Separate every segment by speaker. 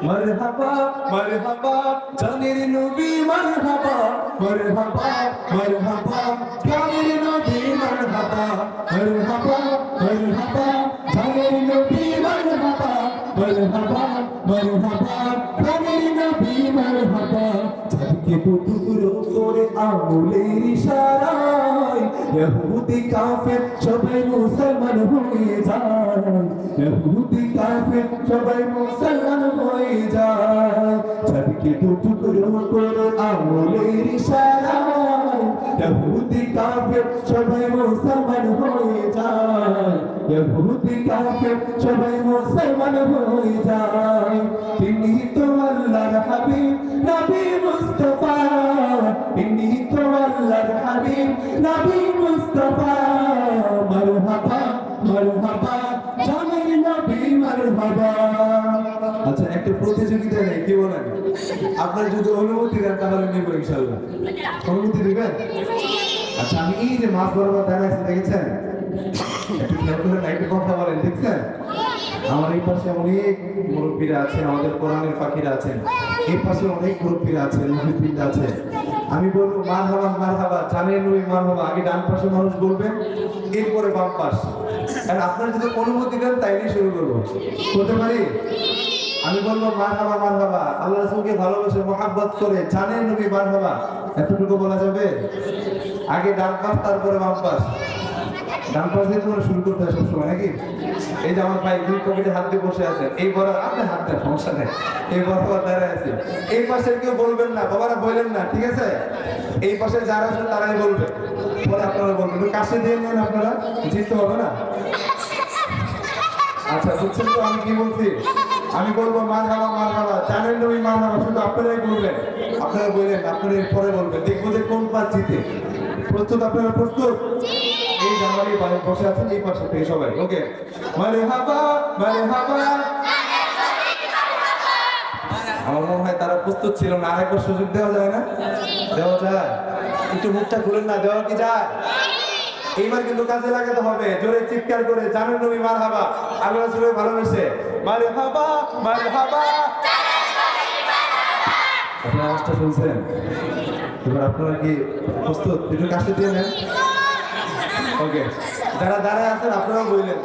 Speaker 1: মারহাবা মারহাবা জানের নবী মারহাবা মারহাবা মারহাবা জানের নবী মারহাবা মারহাবা মারহাবা জানের নবী মারহাবা মারহাবা মারহাবা জানের নবী মারহাবা যাকে টুকরো করে আঙুলের ইশারায় ইহুদি কাফের সবাই মুসলমান হয়ে যায় ইহুদি কাফের সবাই মুসলমান হয়ে যায় যাকে টুকরো করে আঙুলের ইশারায় ইহুদি কাফের সবাই মুসলমান হয়ে যায় ইহুদি কাফের সবাই মুসলমান হয়ে যায় তিনি তো আল্লাহর হাবিব নবী মুস্তাফা তিনি তো আল্লাহর হাবিব নবী মুস্তাফা মারহাবা মারহাবা জানের নবী মারহাবা। আচ্ছা একটা প্রতিযোগিতা নেই কি বলেন আপনার যদি অনুমতি দেন তাহলে নেব ইনশাআল্লাহ অনুমতি দিবেন? আচ্ছা আমি এই যে মাছ বরাবর দাঁড়িয়ে আছি দেখেছেন একটু খেয়াল করে একটু কথা বলেন দেখছেন আমার এই পাশে অনেক মুরব্বীরা আছেন আমাদের কোরআনের পাখিরা আছেন এই পাশে অনেক মুরব্বীরা আছেন মুফতিরা আছেন আমি বলবো মারহাবা মারহাবা জানের নবী মারহাবা আগে ডান পাশে মানুষ বলবেন এরপরে বাম পাশ আর আপনারা যদি অনুমতি দেন তাইলেই শুরু করবো করতে পারি আমি বলবো মারহাবা মারহাবা আল্লাহ রাসূলকে ভালোবেসে মোহাব্বত করে জানের নবী মারহাবা এতটুকু বলা যাবে আগে ডান পাশ তারপরে বাম পাশ ডান পাশ দিয়ে তোমরা শুরু করতে হয় সবসময় নাকি এই যে আমার ভাই দুই পকেটে হাত দিয়ে বসে আছেন এই বড় আপনি হাত দেন সমস্যা নেই এই বরাবর দাঁড়ায় আছে এই পাশে কেউ বলবেন না বাবারা বললেন না ঠিক আছে এই পাশে যারা আছেন তারাই বলবে পরে আপনারা বলবেন তো কাছে দিয়ে নেন আপনারা জিততে হবে না আচ্ছা বুঝছেন তো আমি কি বলছি আমি বলবো মারহাবা জানেন নবী মারহাবা শুধু আপনারাই বলবেন আপনারা বললেন আপনারা পরে বলবেন দেখবো যে কোন পাশ জিতে প্রস্তুত আপনারা প্রস্তুত এই জামাই বাইরে বসে আছেন এই পাশে থেকে সবাই ওকে মারহাবা মারহাবা আমার মনে হয় তারা প্রস্তুত ছিল না আরেকবার সুযোগ দেওয়া যায় না দেওয়া যায় একটু মুখটা খুলেন না দেওয়া কি যায় এইবার কিন্তু কাজে লাগাতে হবে জোরে চিৎকার করে জানেন নবী মারহাবা আল্লাহ রাসূলের ভালোবেসে মারহাবা মারহাবা আপনারা আওয়াজটা শুনছেন এবার আপনারা কি প্রস্তুত একটু কাছে দিয়ে নেন ওকে যারা দাঁড়ায় আছেন আপনারাও বললেন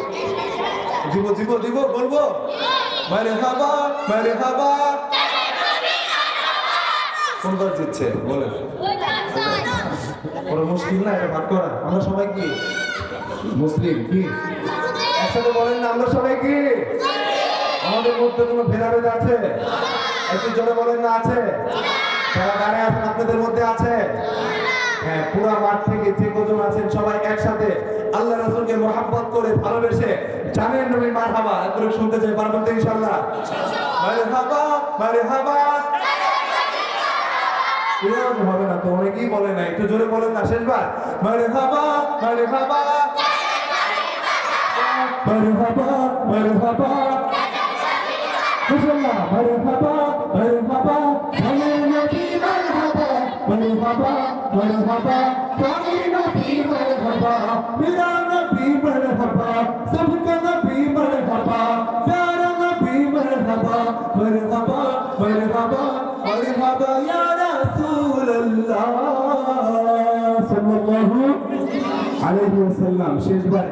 Speaker 1: দিব দিব দিব বলবো মারহাবা মারহাবা কোনবার জিতছে বলেন বড় মুশকিল না এটা ভাগ করা আমরা সবাই কি মুসলিম কি একসাথে বলেন না আমরা সবাই কি আমাদের মধ্যে কোনো ভেদাভেদ আছে একটু জোরে বলেন না আছে যারা দাঁড়ায় আছেন আপনাদের মধ্যে আছে হ্যাঁ পুরা মাঠ থেকে যে কজন আছেন সবাই একসাথে আল্লাহ রাসূলকে মোহাব্বত করে ভালোবেসে জানেন নবী মারহাবা একটু শুনতে চাই পারবেন তো ইনশাআল্লাহ মারহাবা মারহাবা এরকম হবে না তো অনেকেই বলে না একটু জোরে বলেন না শেষবার মারহাবা মারহাবা মারহাবা মারহাবা মাশাআল্লাহ মারহাবা মারহাবা জানের নবী মারহাবা মারহাবা মারহাবা জানের নবী মারহাবা মেরা নবী মারহাবা সবকা নবী মারহাবা প্যারা নবী মারহাবা মারহাবা মারহাবা মারহাবা ইয়া রাসূলুল্লাহ সাল্লাল্লাহু আলাইহি ওয়াসাল্লাম শেষবার